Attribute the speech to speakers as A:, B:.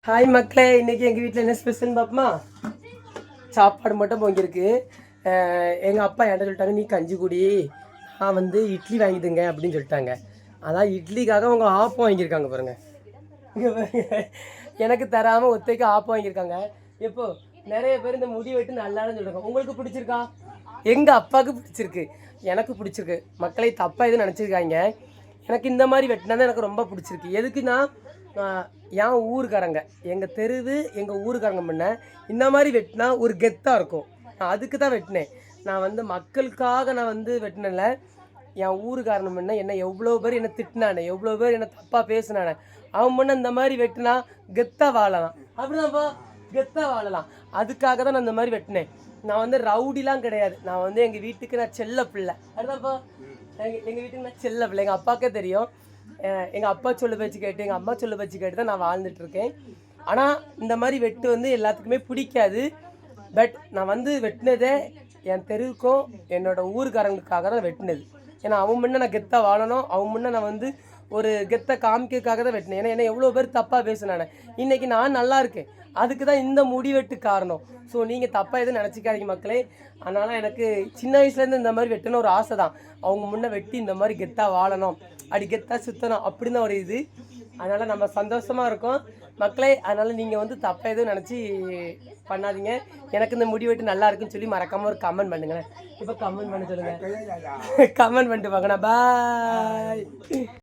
A: Hi மக்களே, இன்றைக்கி எங்கள் வீட்டில் என்ன ஸ்பெஷல்னு பார்ப்போமா? சாப்பாடு மட்டும் பொங்கிருக்கு. எங்கள் அப்பா என்கிட்ட சொல்லிட்டாங்க, நீ கஞ்சி குடி, நான் வந்து இட்லி வாங்கிடுங்க அப்படின்னு சொல்லிட்டாங்க. அதான் இட்லிக்காக அவங்க ஆப்பம் வாங்கியிருக்காங்க பாருங்கள். இங்கே பாருங்க, எனக்கு தராமல் ஒத்தைக்கு ஆப்பம் வாங்கியிருக்காங்க. எப்போ நிறைய பேர் இந்த முடி வெட்டு நல்லான்னு சொல்கிறாங்க. உங்களுக்கு பிடிச்சிருக்கா? எங்கள் அப்பாவுக்கு பிடிச்சிருக்கு, எனக்கு பிடிச்சிருக்கு. மக்களை தப்பாக எதுவும் நினச்சிருக்காங்க. எனக்கு இந்த மாதிரி வெட்டினா தான் எனக்கு ரொம்ப பிடிச்சிருக்கு. எதுக்குன்னா என் ஊருக்காரங்க, எங்கள் தெருவு எங்கள் ஊருக்காரங்க முன்ன இந்த மாதிரி வெட்டினா ஒரு கெத்தாக இருக்கும். நான் அதுக்கு தான் வெட்டினேன். நான் வந்து மக்களுக்காக நான் வந்து வெட்டினல. என் ஊருக்காரன் முன்ன என்னை எவ்வளோ பேர் என்னை திட்டினானே, எவ்வளோ பேர் என்னை தப்பாக பேசினானே, அவன் முன்ன இந்த மாதிரி வெட்டினா கெத்தாக வாழலாம். அப்படிதான்ப்பா, கெத்தாக வாழலாம். அதுக்காக தான் நான் இந்த மாதிரி வெட்டினேன். நான் வந்து ரவுடிலாம் கிடையாது. நான் வந்து எங்கள் வீட்டுக்கு நான் செல்ல பிள்ளை. அதுதான்ப்பா, எங்கள் வீட்டுக்கு நான் செல்ல பிள்ளை. எங்கள் அப்பாவுக்கே தெரியும். எங்கள் அப்பா சொல்ல பேச்சு கேட்டு, எங்கள் அம்மா சொல்ல பேச்சு கேட்டு தான் நான் வாழ்ந்துட்டுருக்கேன். ஆனால் இந்த மாதிரி வெட்டு வந்து எல்லாத்துக்குமே பிடிக்காது. பட் நான் வந்து வெட்டினதே என் தெருவுக்கும் என்னோடய ஊருக்காரங்களுக்காக தான் வெட்டினது. ஏன்னா அவன் முன்னே நான் கெத்தாக வாழணும், அவன் முன்னே நான் வந்து ஒரு கெத்தை காமிக்கிறதுக்காக தான் வெட்டினேன். ஏன்னா என்ன எவ்வளோ பேர் தப்பாக பேசுனானே, இன்றைக்கி நான் நல்லா இருக்கேன். அதுக்கு தான் இந்த முடிவெட்டு காரணம். ஸோ நீங்கள் தப்பாக எதுவும் நினச்சிக்காதீங்க மக்களே. அதனால் எனக்கு சின்ன வயசுலேருந்து இந்த மாதிரி வெட்டணும் ஒரு ஆசை தான். அவங்க முன்னே வெட்டி இந்த மாதிரி கெத்தாக வாழணும், அப்படி கெத்தாக சுற்றணும் அப்படின்னு ஒரு இது. அதனால் நம்ம சந்தோஷமாக இருக்கோம் மக்களே. அதனால் நீங்கள் வந்து தப்பாக எதுவும் நினச்சி பண்ணாதீங்க. எனக்கு இந்த முடி வெட்டு நல்லா இருக்குன்னு சொல்லி மறக்காமல் ஒரு கமெண்ட் பண்ணுங்களேன். இப்போ கமெண்ட் பண்ண சொல்லுங்கள், கமெண்ட் பண்ணிட்டு வாங்கண்ணா. பாய்.